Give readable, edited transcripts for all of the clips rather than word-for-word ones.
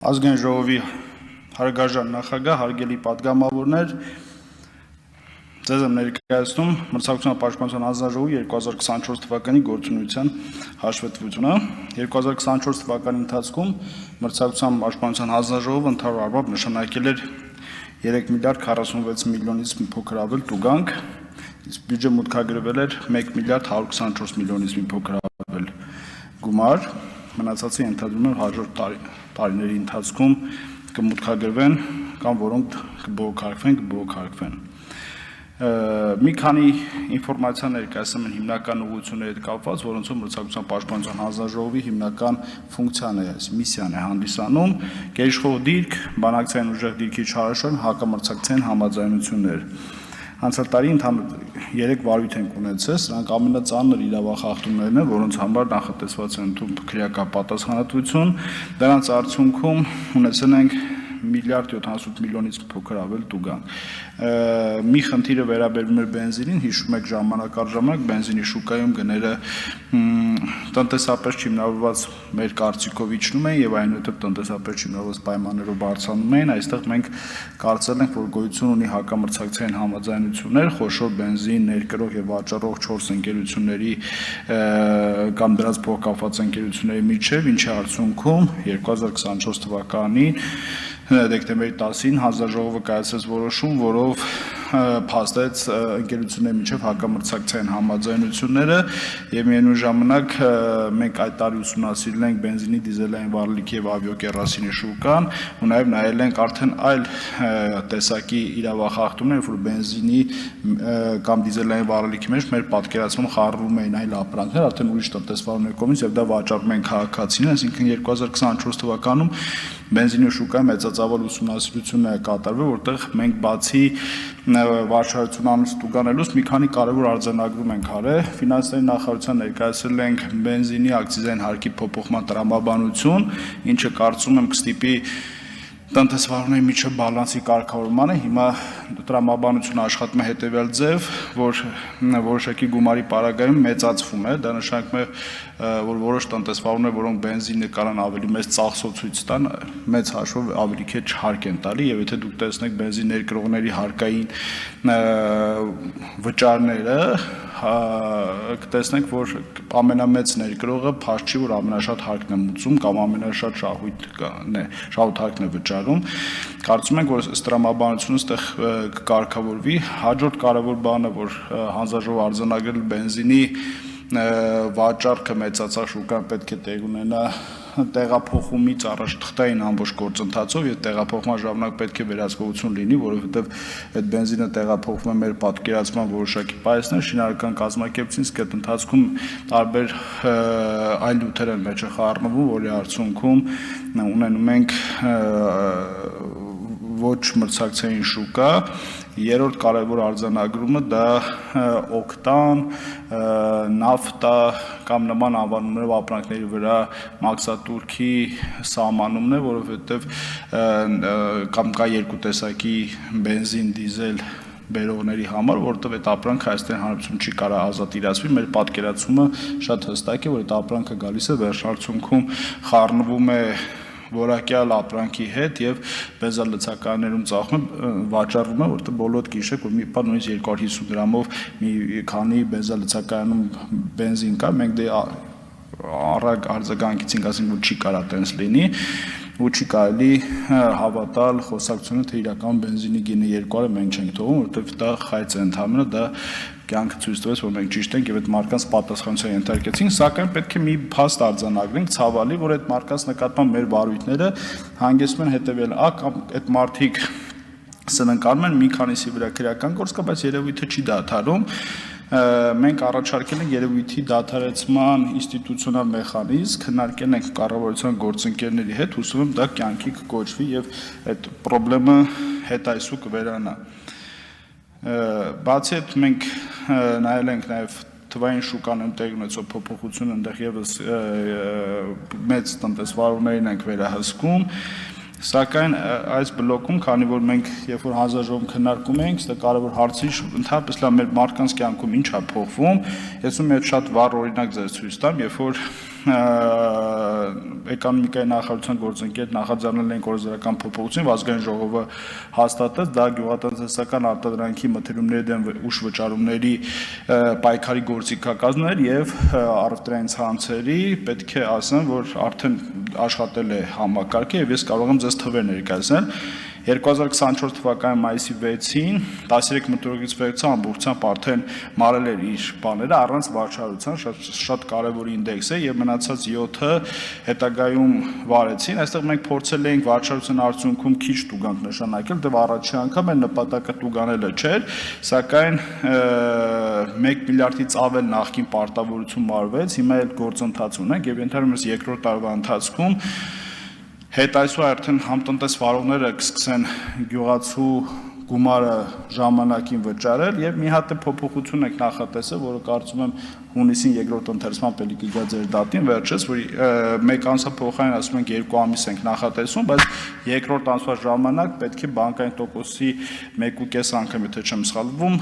Ազգային ժողովի հարգարժան նախագահ, հարգելի պատգամավորներ, ձեզ եմ ներկայացնում Մրցակցության պաշտպանության հանձնաժողովի 2024 թվականի գործունեության հաշվետվությունը։ 2024 թվականի ընթացքում Մրցակցության պաշտպանության հանձնաժողովը ընդհանուր առմամբ նշանակել էր 3 միլիարդ 46 միլիոնից մի փոքր ավել տուգանք, իսկ բյուջե մուտքագրվել էր 1 միլիարդ 124 միլիոնից մի փոքր ավել գումար, մնացածը ենթադրում եմ հաջորդ տարիների ընթացքում կմուտքագրվեն կամ որոնք կբողոքարկվեն։ Մի քանի ինֆորմացիա ներկայացնում են հիմնական ուղղությունների հետ կապված, որոնցով Մրցակցության պաշտպանության հանձնաժողովի հիմնական ֆունկցիան է, միսիան է հանդիսանում, գերիշխող դիրք, բանակցային ուժեղ դիրքի չարաշահում, հակամրցակցային համաձայնություններ։ Անցյալ տարի ընդհանուր 3 վարույթ ենք ունեցել, սրանք ամենածանր իրավախախտումներն են, որոնց համար նախատեսված է ընդունվում քրեական պատասխանատվություն, դրանց արդյունքում ունեցել ենք 1 միլիարդ 78 միլիոնից փոքր ավել տուգանք։ Մի խնդիրը վերաբերում էր բենզինին, հիշում եք ժամանակ առ ժամանակ բենզինի շուկայում գները տնտեսապես չիմնավորված մեր կարծիքով իջնում են եւ այնուհետեւ տնտեսապես չիմնավորված պայմաններով բարձրանում են, այստեղ մենք կարծել ենք, որ գոյություն ունի հակամրցակցային համաձայնություններ, խոշոր բենզին ներկրող եւ վաճառող 4 ընկերությունների կամ դրանց փոխկապված ընկերությունների միջև, ինչի արդյունքում 2024 թվականին դեկտեմբերի 10-ին հանձնաժողովը կայացրեց որոշում, որով փաստեց ընկերությունների միջև հակամրցակցային համաձայնությունները եւ միևնույն ժամանակ մենք այդ տարի ուսումնասիրել ենք բենզինի, դիզելային վառելիքի եւ ավիակերոսինի շուկան ու նաեւ նայել ենք արդեն այլ տեսակի իրավախախտումներ, որ բենզինի կամ դիզելային վառելիքի մեջ մեր պատկերացում խառնվում էին այլ ապրանքներ, արդեն ուրիշ տնտեսվարների կողմից եւ դա վաճառում են քաղաքացիներին, այսինքն 2024 թվականում բենզինի շուկայի մեծածավալ ուսումնասիրություն է կատարվել, որտեղ մենք բացի վարչարություն անունց տուգանելուց մի քանի կարևոր արձանագրում ենք արել։ Ֆինանսների նախարարության ներկայացրել ենք բենզինի ակցիզային հարկի փոփոխման տրամաբանություն, ինչը կարծում եմ կստիպի տնտեսվարների միջև բալանսի կարգավորմանը։ Հիմա տրամաբանությունը աշխատում է հետևյալ ձև, որ որոշակի գումարի պարագայում մեծացվում է, դա նշանակում է, որ որոշ տնտեսվարներ, որոնք բենզինը կարան ավելի մեծ ծախսով ցույց տան, մեծ հաշվով ավելի քիչ հարկ են տալի, եւ եթե դուք տեսնեք բենզին ներկրողների հարկային վճարները, կտեսնենք, որ ամենամեծ ներկրողը փաստ չի, որ ամենաշատ հարկն է մուծում կամ ամենաշատ շահույթն է վճարում։ Կարծում ենք, որ ըստ տրամաբանությունը այստեղ կկարգավորվի։ Հաջորդ կարևոր բանը, որ հանձնաժողովը արձանագրել բենզինի վաճառքը մեծացած շուկան պետք է տեղ ունենա տեղափոխումից առաջ թղթային ամբողջ գործընթացով եւ տեղափոխման ժամանակ պետք է վերահսկողություն լինի, որովհետեւ այդ բենզինը տեղափոխվում է մեր պատկերացման որոշակի պայեսներ, շինարարական կազմակերպությունից, իսկ այդ ընթացքում տարբեր այլ նյութեր են մեջը խառնվում, որի արդյունքում ունենում ենք ոչ մրցակցային շուկա։ Երրորդ կարևոր արձանագրումը դա օկտան, նավթա կամ նման անվանումներով ապրանքների վրա մաքսատուրքի սահմանումն է, որովհետև կամ կա երկու տեսակի բենզին, դիզել բերողների համար, որովհետև այդ ապրանքը Հայաստանի Հանրապետությունում չի կարող ազատ իրացվի, մեր պատկերացումը շատ հստակ է, որ այդ ապրանքը գալիս է վերջնարդյունքում խառնվում է որակյալ ապրանքի հետ եւ բենզալցականներում ծախում վաճառվում է, որտեղ բոլորդ գիշեք, որ մի բան նույնիսկ 250 դրամով մի քանի բենզալցականում բենզին կա, մենք դե առակ արձագանքից ենք ասենք, որ չի կարա տենց լինի ու չի կարելի հավատալ խոսակցությունը, թե իրական բենզինի գինը 200-ը մենք չենք թողում, որովհետև դա խայծ է ընդհանրապես, դա կյանքը ցույց տվեց, որ մենք ճիշտ ենք եւ այդ մարդկանց պատասխանատվության ենթարկեցինք, սակայն պետք է մի փաստ արձանագրենք, ցավալի, որ այդ մարդկանց նկատմամբ մեր վարույթները հանգեցնում են հետեւել կամ այդ մարդիկ սնանկանում են մի քանիսի վրա քրեական գործ կա, բայց երևույթը չի դադարում։ Մենք առաջարկել ենք երևույթի դադարեցման ինստիտուցիոնալ մեխանիզմ, քննարկել ենք կառավարության գործընկերների հետ, հուսում եմ դա կյանքի կկոչվի եւ այդ խնդրը հետայսու կվերանա։ Բացի այդ մենք նայել ենք նաեւ թվային շուկան տեղ ունեցող փոփոխություն, այնտեղ եւս մեծ տնտեսվարողներին ենք վերահսկում, սակայն այս բլոկում, քանի որ մենք երբ որ հանձնաժողովում քննարկում ենք, դա կարևոր հարցի ընդհանրապես լավ մեր մարդկանց կյանքում ինչ է փոխվում, ես ում շատ վառ օրինակ ձեզ ցույց տամ, երբ որ էկոնոմիկայի նախարարության գործընկեր նախաձեռնել են օրենսդրական փոփոխություն, ազգային ժողովը հաստատեց, դա գյուղատնտեսական արտադրանքի մթերումների դեմ ուշ վճարումների պայքարի գործիքակազմներ եւ առևտրային ցանցերի պետք է ասեմ, որ արդեն աշխատել է համակարգը եւ ես կարող եմ ձեզ թվեր ներկայացնել 2024 թվականի մայիսի 6-ին 13 մթորակից վերցան ամբողջությամբ արդեն մարել էր իր բաները առանց վաճառության, շատ կարևոր ինդեքս է եւ մնացած 7-ը հետագայում վարեցին, այստեղ մենք փորձել էինք վաճառության արդյունքում քիչ տուգանք նշանակել, դեռ առաջի անգամ այն նպատակը տուգանելը չէր, սակայն 1 միլիարդից ավել նախկին պարտավորություն մարվեց, հիմա այդ գործընթաց ունենք եւ ընդհանրապես երկրորդ տարվա ընթացքում Հետ այսօր արդեն համտնտես վարողները կսկսեն գյուղացու գումարը ժամանակին վճարել եւ մի հատ փոփոխություն եք նախատեսել, որը կարծում եմ հունիսին երկրորդ ընթերցման պետք է գա ձեր դատին, վերջից, որ մեկ ամսա փոխարեն ասում ենք 2 ամիս ենք նախատեսում, բայց երկրորդ ամսվա ժամանակ պետք է բանկային տոկոսի 1.5 անգամ, եթե չեմ սխալվում,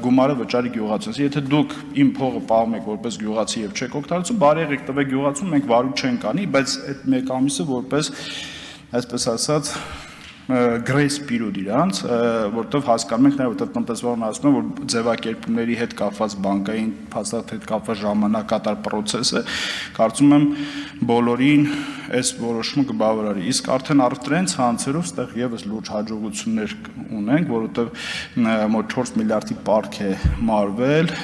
գումարը վճարի գյուղացուն։ Եթե դուք իմ փողը պահում եք որպես գյուղացի եւ չեք օգտագործում, բարի եղեք տվեք գյուղացուն, մենք վարույթ չենք անի, բայց այդ մեկ ամիսը որպես այսպես ասած գրեյս պիրոդ իրանց, որտեղ հասկանում ենք նաև որտեղ տնտեսվարն ասում են, որ ձևակերպումների հետ կապված բանկային փաստաթղթերի հետ կապված ժամանակատար process-ը, կարծում եմ բոլորին այս որոշումը կբավարարի։ Իսկ արդեն առևտրային ցանցերով ստեղ եւս լուրջ հաջողություններ ունենք, որովհետև մոտ 4 միլիարդի պարկ է մարվել,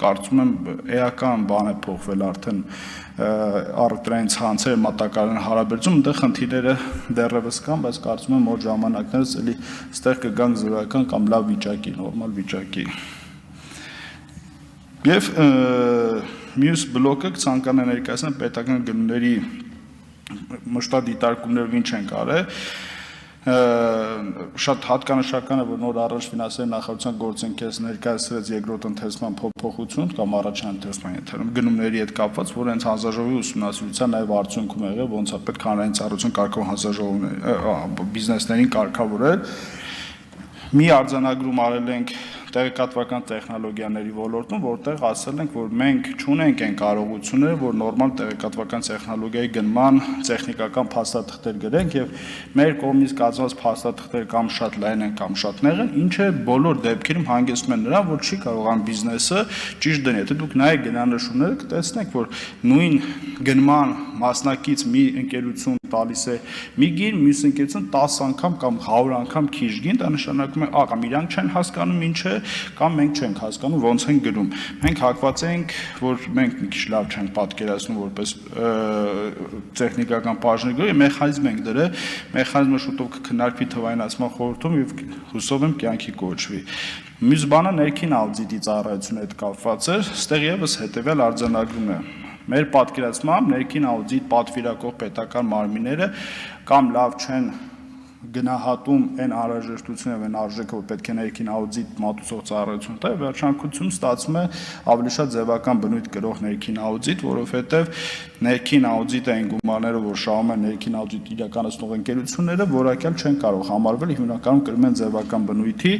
կարծում եմ էական բան է փոխվել արդեն առևտրային ցանցեր մատակարարման հարաբերություն, այնտեղ խնդիրները դեռևս կան, բայց կարծում եմ որ ժամանակներս էլի ստեղ կգանք զորական կամ լավ վիճակի, նորմալ վիճակի։ Եվ մյուս բլոկը ցանկանա ներկայացնել պետական գնումների մշտադիտարկումներով ինչ են արել շատ հատկանշական է, որ նոր առաջ ֆինանսների նախարարության գործընկերս ներկայացրեց երկրորդ ընթերցման փոփոխություն կամ առաջին ընթերցման ենթերում գնումների հետ կապված, որ հենց հանձնաժողովի ուսումնասիրության նաև արդյունքում եղել, ոնց է պետք հանրային ծառայություն կարգավորող հանձնաժողովների բիզնեսներին կարգավորել։ Մի արձանագրում արել ենք տեղեկատվական տեխնոլոգիաների ոլորտում, որտեղ ասել ենք, որ մենք չունենք այն կարողությունները, որ նորմալ տեղեկատվական տեխնոլոգիայի գնման տեխնիկական փաստաթղթեր գրենք եւ մեր կողմից կազմված փաստաթղթեր կամ շատ լայն են կամ շատ նեղ են, ինչը բոլոր դեպքերում հանգեցնում է նրան, որ չի կարողան բիզնեսը ճիշտ դնել։ Եթե դուք նայեք գնանշումները, կտեսնեք, որ նույն գնման մասնակից մի ընկերություն տալիս է մի գին, մյուս ընկերություն 10 անգամ կամ 100 անգամ քիչ գին, դա նշանակում է, կամ իրանք չեն հասկանում ինչ է, կամ մենք չենք հասկանում ոնց են գրում։ Մենք հակված ենք, որ մենք մի քիչ լավ չենք պատկերացնում որպես տեխնիկական բաժնի գրի, մեխանիզմ ենք դրել, մեխանիզմը շուտով կքննարկվի թվայնացման խորհրդում եւ հուսով եմ կյանքի կոչվի։ Մյուս բանը ներքին աուդիտի ծառայությունը հետ կապված է, ստեղ եւս հետեւյալ արձանագրումն է։ Մեր պատկերացմամբ ներքին աուդիտ պատվիրակող պետական մարմինները կամ լավ չեն գնահատում այն անհրաժեշտությունը եւ այն արժեքը, որ պետք է ներքին աուդիտ մատուցող ծառայություն տա, վերջանկությունում ստացվում է ավելի շատ ձևական բնույթ կրող ներքին աուդիտ, որովհետեւ ներքին աուդիտը այն գումարները, որ շահում են ներքին աուդիտ իրականացնող ընկերությունները, որակյալ չեն կարող համարվել, հիմնականում կրում են ձևական բնույթի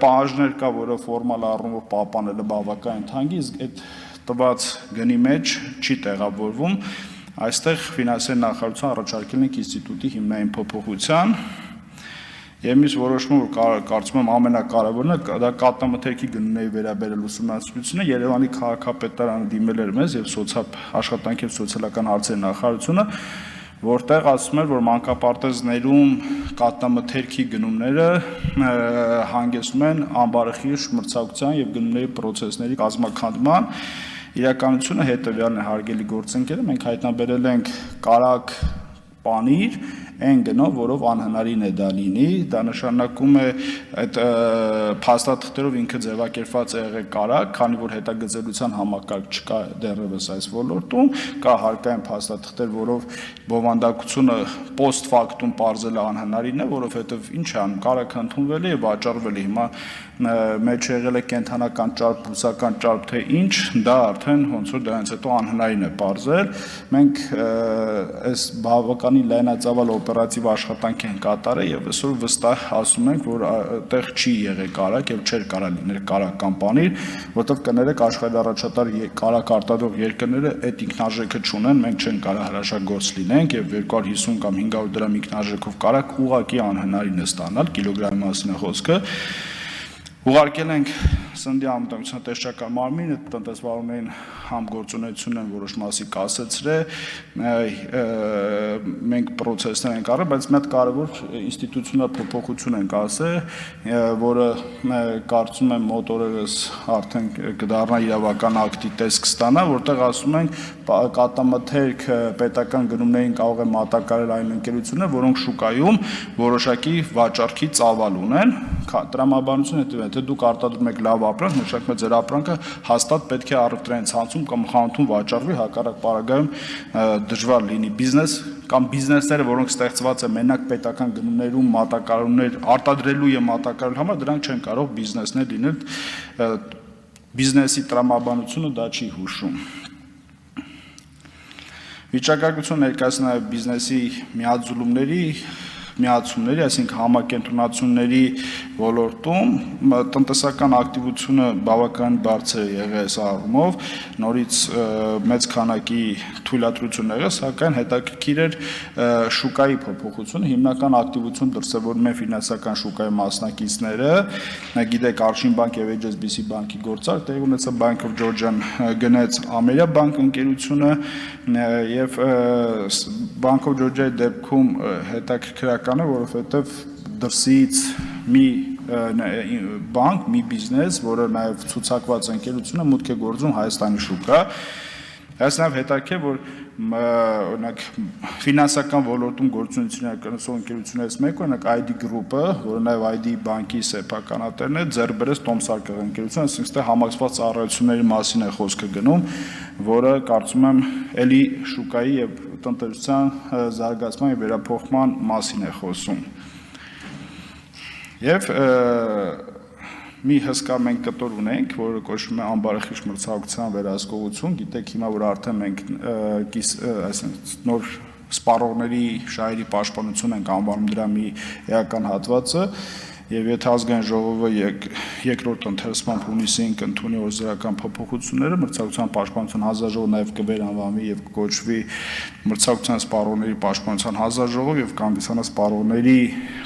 պահանջներ կա, որը ֆորմալ առումով պահպանելը բավականին թանկ է, իսկ այդ տված գնի մեջ չի տեղավորվում, այստեղ ֆինանսների նախարարության առաջարկել ենք ինստիտուտի հիմնային փոփոխության եւ մյուս որոշումը, որ կարծում եմ ամենակարևորն է, դա կատամթերքի գնումների վերաբերել ուսումնասիրությունը, Երևանի քաղաքապետարանը դիմել էր մեզ եւ աշխատանքի եւ սոցիալական հարցերի նախարարությունը, որտեղ ասում էր, որ մանկապարտեզներում կատամթերքի գնումները հանգեցնում են ամբարխիղճ մրցակցության եւ գնումների պրոցեսների կազմաքանդման իրականությունը հետևյալն է հարգելի գործընկերը, մենք հայտնաբերել ենք կարակ պանիր այն գնով, որով անհնարին է դա լինի, դա նշանակում է այդ փաստաթղթերով ինքը ձևակերպված է եղել կարակ, քանի որ հետագծելիության համակարգ չկա դեռևս այս ոլորտում, կա հարկային փաստաթղթեր, որով բովանդակությունը post factum պարզելը անհնարին է, որովհետև ինչ է անում, կարակը ընդունվել է եւ վաճառվել է, հիմա մեջ եղել է կենթանական ճարպ, բուսական ճարպ, թե ինչ, դա արդեն ոնց որ դրանից հետո անհնարին է պարզել, մենք այս բավական պատանի լայնածավալ օպերատիվ աշխատանք են կատարել եւ այսօր վստահ ասում ենք, որ այդտեղ չի եղել կարակ եւ չէր կարա լինել կարական բանիր, որովհետեւ կներեք աշխարհի առաջատար կարակ արտադրող երկրները այդ ինքնարժեքը չունեն, մենք չենք կարող հրաշագործ լինենք եւ 250 կամ 500 դրամ ինքնարժեքով կարակ ուղղակի անհնարին է ստանալ, կիլոգրամի մասին է խոսքը։ Ուղարկել ենք Սննդի անվտանգության տեսչական մարմինը, տնտեսվարողներին համգործունեություն են որոշ մասի կասեցրել, մենք պրոցեսներ ենք արել, բայց մի հատ կարևոր ինստիտուցիոնալ փոփոխություն ենք ասել, որը կարծում եմ մոտ օրերս արդեն կդառնա իրավական ակտի տեսք ստանա, որտեղ ասում ենք կատամթերք պետական գնումներին կարող է մատակարարել այն ընկերությունները, որոնք շուկայում որոշակի վաճառքի ծավալ ունեն, տրամաբանությունը հետևել է, թե դուք արտադրում եք լավ ապրանք, նշանակում է ձեր ապրանքը հաստատ պետք է առևտրային ցանցում կամ խանութում վաճառվի, հակառակ պարագայում դժվար լինի բիզնես կամ բիզնեսները, որոնք ստեղծված են մենակ պետական գնումներում մատակարարումներ արտադրելու եւ մատակարարելու համար, դրանք չեն կարող բիզնեսներ լինել, բիզնեսի տրամաբանությունը դա չի հուշում։ Վիճակագրություն ներկայացնում նաև բիզնեսի միացումների, այսինքն համակենտրոնացումների ոլորտում տնտեսական ակտիվությունը բավական բարձր է եղել այս առումով, նորից մեծ քանակի թույլատրություն եղել, սակայն հետաքրքիր էր շուկայի փոփոխությունը, հիմնական ակտիվություն դրսևորում են ֆինանսական շուկայի մասնակիցները, գիտեք Արշին բանկ եւ HSBC բանկի գործարք տեղի ունեցավ, Bank of Georgia-ն գնեց Ամերիաբանկ ընկերությունը եւ Bank of Georgia-ի դեպքում հետաքրքրական է, որովհետեւ դրսից մի բանկ, մի բիզնես, որը նաև ցուցակված ընկերությունը մուտք է գործում Հայաստանի շուկա, այս նաև հետաքրքիր, որ օրինակ ֆինանսական ոլորտում գործունեություն կրնող ընկերություններից մեկը, օրինակ ID Group-ը, որը նաև ID բանկի սեփականատերն է, ձեռք բերեց Տոմսարկղ ընկերությունը, այսինքն այստեղ համակցված ծառայությունների մասին է խոսքը գնում, որը կարծում եմ էլի շուկայի եւ տնտեսության զարգացման եւ վերափոխման մասին է խոսում։ Եվ մի հսկա մենք կտոր ունենք, որը կոչվում է ամբարախիղճ մրցակցության վերահսկողություն, գիտեք հիմա որ արդեն մենք նոր սպառողների շահերի պաշտպանություն ենք անվանում դրա մի էական հատվածը, եւ եթե ազգային ժողովը երկրորդ ընթերցման հունիսին կընդունի օրենսդրական փոփոխությունները, մրցակցության պաշտպանության հանձնաժողովը նաեւ կվերանվանի եւ կոչվի մրցակցության սպառողների պաշտպանության հանձնաժողով եւ կհանդիսանա սպառողների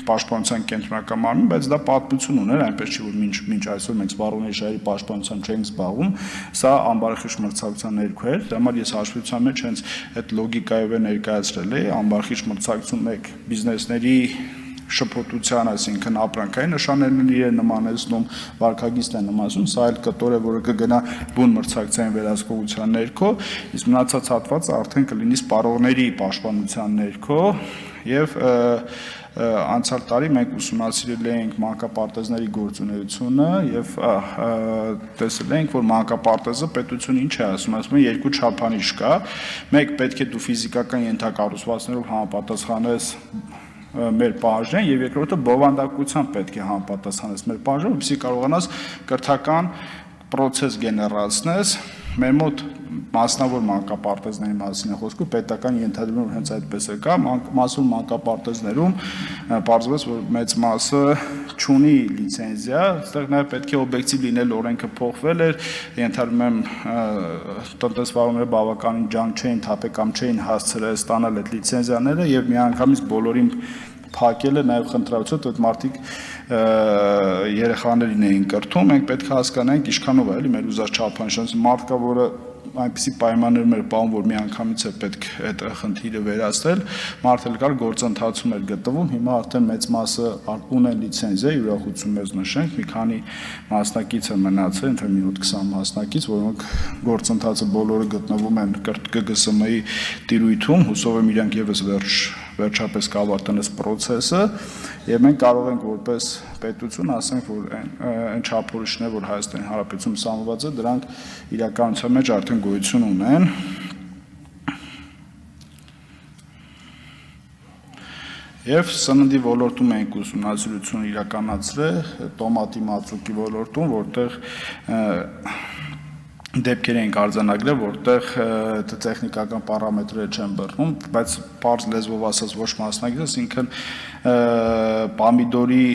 պաշտպանության կենտրոնական մարմին, բայց դա պատմություն ուներ, այնպես չի որ մինչ այսօր մենք սպառողների շահերի պաշտպանությամբ չենք զբաղվում, սա ամբարախիղճ մրցակցության ներքո էր, դա համար ես հաշվետվության մեջ հենց այդ լոգիկայով է ներկայացրել էի, ամբարախիղճ մրցակցություն մեկ բիզնեսների շփոթության, այսինքն ապրանքային նշաններն իրեն նմանեցնում, վարքագիծն են նմանեցնում, սա այլ կտոր է, որը կգնա բուն մրցակցային վերահսկողության ներքո, իսկ մնացած հատվածը արդեն կլինի սպառողների պաշտպանության ներքո եւ անցյալ տարի մենք ուսումնասիրել էինք մանկապարտեզների գործունեությունը եւ տեսել էինք, որ մանկապարտեզը պետությունը ինչ է ասում, ասում են երկու չափանիշ կա, մեկ պետք է դու ֆիզիկական ենթակառուցվածքներով համապատասխանես մեր բաժնեն եւ երկրորդը բովանդակությամբ պետք է համապատասխանես մեր բաժնին, որպեսզի կարողանաս կրթական process գեներացնես, մեր մոտ մասնավոր մանկապարտեզների մասին է խոսքը, պետական ենթադրում հենց այդպես է կա, մասում մանկապարտեզներում պարզվեց, որ մեծ մասը չունի լիցենզիա, այստեղ նաև պետք է օբյեկտիվ լինել, օրենքը փոխվել էր, ենթադրում եմ տնտեսվարողները բավականին ջանք չէին թափել կամ չէին հասցրել ստանալ այդ լիցենզիաները եւ միանգամից բոլորին փակել է նաև խնդրացություն, այդ մարդիկ երեխաներին էին կրթում, մենք պետք է հասկանանք ինչքանով է էլի մեր ուզած չափանիշը, մարդկա, որը այնպիսի պայմաններում էր պահում, որ միանգամից է պետք այդ խնդիրը վերացնել, մարդը կար գործընթացում էր գտնվում, հիմա արդեն մեծ մասը ունեն լիցենզիա, ուրախություն մեզ նշենք, մի քանի մասնակից է մնացել, ընդհանուր մի 20 մասնակից, որոնք գործընթացը բոլորը գտնվում են ԿԳՍՄ-ի տիրույթում, հուսով եմ իրանք եւս վերջապես կավարտեն այս process-ը եւ մենք կարող ենք որպես պետություն ասենք, որ այն չափորոշիչները, որ Հայաստանի Հանրապետությունում սահմանված է, դրանք իրականության մեջ արդեն գոյություն ունեն։ Եվ սննդի ոլորտում ենք ուսումնասիրություն իրականացրել, տոմատի մածուկի ոլորտում, որտեղ դեպքեր ենք արձանագրել, որտեղ տեխնիկական պարամետրերը չեն բռնում, բայց պարզ լեզվով ասած ոչ մասնագետ, այսինքն պամիդորի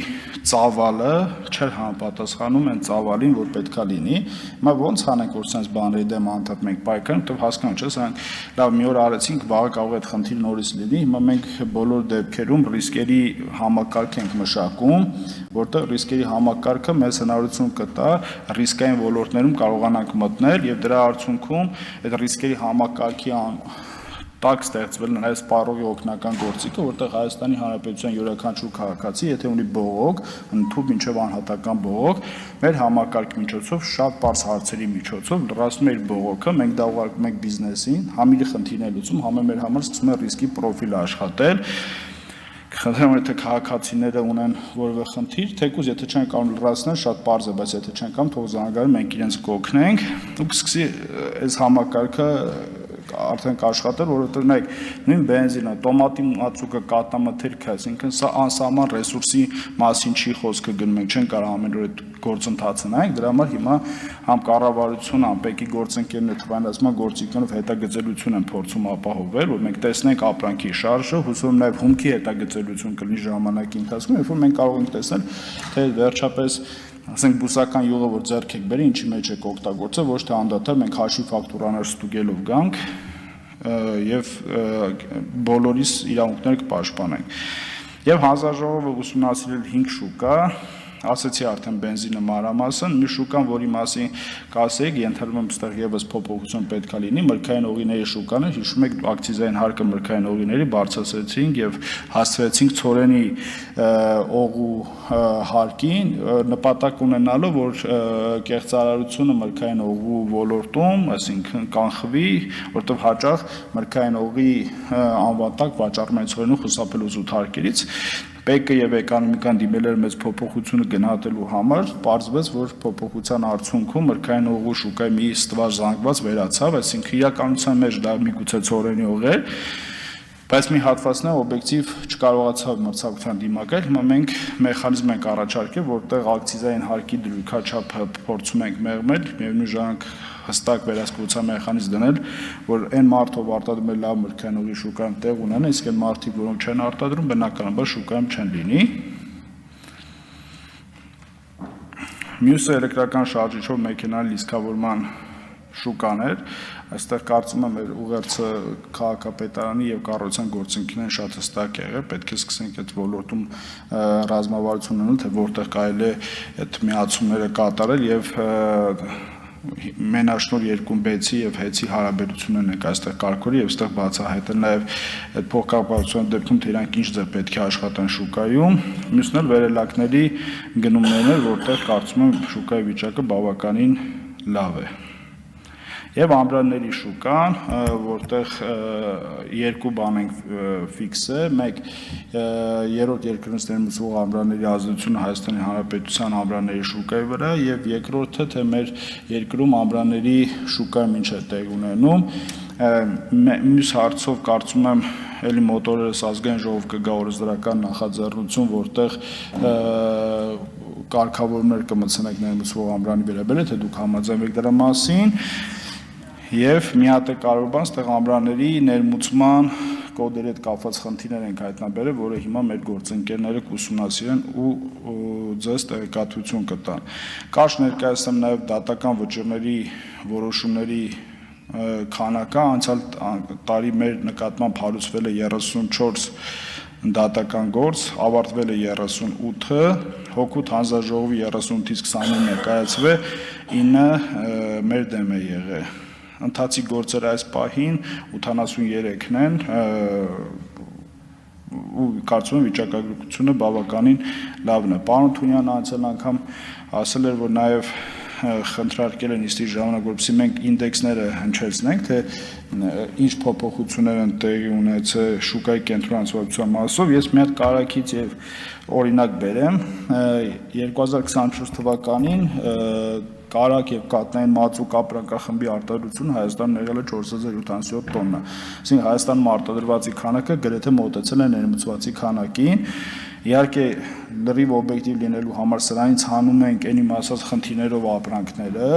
ծավալը չէր համապատասխանում այն ծավալին, որ պետքա լինի։ Հիմա ոնց անենք, որ sense բաների դեմ անդադ մենք պայքարենք, որտեղ հասկանում չես, այն լավ մի օր արեցինք, վաղը կարող է այդ խնդիրը նորից լինի։ Հիմա մենք բոլոր դեպքերում ռիսկերի համակարգ ենք մշակում, որտեղ ռիսկերի համակարգը մեզ հնարավորություն կտա ռիսկային ոլորտներում կարողանանք մտնել եւ դրա արդյունքում այդ ռիսկերի համակարգի տակ ստեղծվել նաև սպառողի օգնական գործիքը, որտեղ Հայաստանի Հանրապետության յուրաքանչյուր քաղաքացի, եթե ունի բողոք, ընդཐུպ մինչև անհատական բողոք, մեր համակարգի միջոցով շատ բարձ հարցերի միջոցով լրացնում է իր բողոքը, մենք դա ուղարկում ենք բիզնեսին, համի խնդիրն է լուծում, համը մեր համար սկսում է ռիսկի պրոֆիլ աշխատել։ Խնդրեմ, եթե քաղաքացիները ունեն որևէ խնդիր, թեկուզ եթե չեն կարող լրացնել, շատ պարզ է, բայց եթե չեն կարող, թող զանգահարեն, մենք իրենց կօգնենք, ու կսկսի այս համակարգը արդեն կաշխատել, որովհետև նայեք, նույն բենզինը, տոմատի մածուկը, կատամթերքը, այսինքն սա անսահման ռեսուրսի մասին չի խոսքը գնում, մենք չենք կարող ամեն օր այդ գործընթացը նայենք, դրա համար հիմա համ կառավարությունը, համ ՊԵԿ-ի գործընկերները թվայնացման գործիքներով հետագծելություն են փորձում ապահովել, որ մենք տեսնենք ապրանքի շարժը, հուսում եմ նաև հումքի հետագծելություն կլինի ժամանակի ընթացքում, երբ որ մենք կարող ենք տեսնել, թե վերջապես ասենք բուսական յուղը, որ ձեռք եք բերի, ինչի մեջ եք օգտագործել, ոչ թե անդադար մենք հաշվի ֆակտուրաներ ստուգելով գանք եւ բոլորիս իրավունքները կպաշտպանենք։ Եվ հանձնաժողովը ուսումնասիրել 5 շուկա, ասացի արդեն բենզինը մանրամասն, մի շուկան, որի մասին կասեիք, ենթադրում եմ այստեղ եւս փոփոխություն պետքա լինի, մրգային օղիների շուկան է, հիշում եք ակցիզային հարկը մրգային օղիների բարձրացրեցինք եւ հասցրեցինք ցորենի օղու հարկին, նպատակ ունենալով, որ կեղծարարությունը մրգային օղու ոլորտում, այսինքն կանխվի, որտեղ հաճախ մրգային օղի անվան տակ վաճառում են ցորենու խուսափելու զուտ ՊԵԿ-ը եւ էկոնոմիկան դիմել էր մեծ փոփոխությունը գնահատելու համար, պարզվեց, որ փոփոխության արդյունքում մրգային օղու շուկայի մի ստվար զանգված վերացավ, այսինքն իրականության մեջ դա միգուցե ցորենի օղ էր, բայց մի հատվածն է օբյեկտիվ չկարողացավ մրցակցության դիմակայել, հիմա մենք մեխանիզմ ենք առաջարկել, որտեղ ակցիզային հարկի դրույքաչափը փորձում ենք մեղմել, միևնույն ժամանակ հստակ վերահսկողության մեխանիզմ դնել, որ այն մարդով արտադրում է լավ մրգային օղի շուկայում տեղ ունենա, իսկ այն մարդիկ, որոնք չեն արտադրում, բնականաբար շուկայում չեն լինի։ Մյուսը էլեկտրական շարժիչով մեքենաների լիցքավորման շուկաներ, այստեղ կարծում եմ ուղերձը քաղաքապետարանի եւ կառավարության գործընկերներն շատ հստակ է եղել, պետք է սկսենք այդ ոլորտում ռազմավարություն ունենալ, թե որտեղ կարելի է այդ միացումները կատարել եւ մենաշնոր երկում բեցի եւ հեծի հարաբերություններն եք այստեղ կարգորի եւ այստեղ բացահայտել նաեւ այդ փոխկապակցության դեպքում թե իրանք ինչ ձև պետք է աշխատեն շուկայում, մյուսն էլ վերելակների գնումներն են, որտեղ կարծում եմ շուկայի վիճակը բավականին լավ է։ Եվ ամբրանների շուկան, որտեղ երկու բան ենք ֆիքսել, մեկ երրորդ երկրներից ներմուծվող ամբրանների ազդեցությունը Հայաստանի Հանրապետության ամբրանների շուկայի վրա եւ երկրորդը թե մեր երկրում ամբրանների շուկայում ինչ է տեղ ունենում, մյուս հարցով կարծում եմ էլի մոտորերս ազգային ժողով կգա օրենսդրական նախաձեռնություն, որտեղ կարգավորումներ կմտցնենք ներմուծվող ամբրանի վերաբերյալ, թե դուք համաձայնվեք դրա մասին։ Եվ մի հատ է կարևոր բան, այստեղ ամբրաների ներմուծման կոդերի հետ կապված խնդիրներ ենք հայտնաբերել, որը հիմա մեր գործընկերները կուսումնասիրեն ու ձեզ տեղեկատվություն կտան։ Կարճ ներկայացնեմ նաև դատական վճիռների որոշումների քանակը, անցյալ տարի մեր նկատմամբ հարուցվել է 34 դատական գործ, ավարտվել է 38-ը, հօգուտ հանձնաժողովի 38-ից 29 ներկայացվել, 9 մեր դեմ է եղել։ Ընթացիկ գործերը այս պահին 83-ն են, ու կարծում եմ վիճակագրությունը բավականին լավն է։ Պարոն Թունյանը անցյալ անգամ ասել էր, որ նաև խնդրարկել են նիստի ժամանակ, որպեսզի մենք ինդեքսները հնչեցնենք, թե ինչ փոփոխություններ են տեղի ունեցել շուկայի կենտրոնացվածության մասով։ Ես մի հատ կարագից եւ օրինակ բերեմ 2024 թվականին կարակ եւ կատնային մածուկ ապրանքախմբի արտադրությունը Հայաստանում եղել է 4077 տոննա։ Այսինքն Հայաստանում արտադրվածի քանակը գրեթե մոտեցել է ներմուծվածի քանակին։ Իհարկե լրիվ օբյեկտիվ լինելու համար սրանից հանում ենք այն իմ ասած խնդիրներով ապրանքները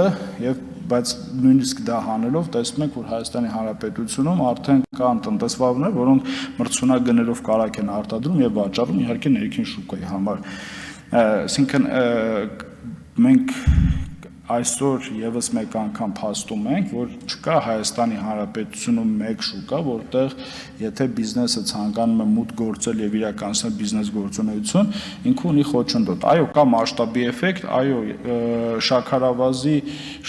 եւ բայց նույնիսկ դա հանելով տեսնում ենք, որ Հայաստանի Հանրապետությունում արդեն կան տնտեսվարներ, որոնք մրցունակ կարագ են արտադրում եւ վաճառում իհարկե ներքին շուկայի համար։ Այսինքն մենք այսօր եւս մեկ անգամ փաստում ենք, որ չկա Հայաստանի Հանրապետությունում մեկ շուկա, որտեղ եթե բիզնեսը ցանկանում է մուտք գործել եւ իրականացնել բիզնես գործունեություն, ինքը ունի խոչընդոտ։ Այո, կա մասշտաբի էֆեկտ, այո, շաքարավազի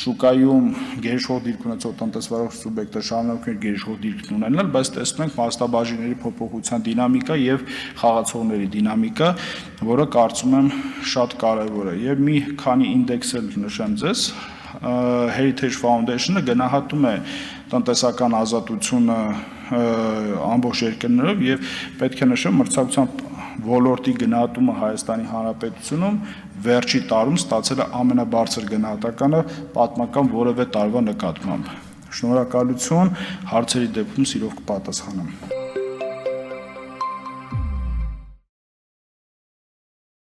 շուկայում գերիշխող դիրք ունեցող տնտեսվարող սուբյեկտը շարունակում է գերիշխող դիրք ունենալ, բայց տեսնում ենք մասշտաբաժինների փոփոխության դինամիկա եւ խաղացողների դինամիկա, որը կարծում եմ շատ կարեւոր է։ Եվ մի քանի ինդեքս էլ նշեմ ձեզ, Heritage Foundation-ը գնահատում է տնտեսական ազատությունը ամբողջ երկրներով եւ պետք է նշեմ մրցակցության ոլորտի գնահատումը Հայաստանի Հանրապետությունում վերջի տարում ստացել է ամենաբարձր գնահատականը պատմական որևէ տարվա նկատմամբ։ Շնորհակալություն, հարցերի դեպքում սիրով կպատասխանեմ։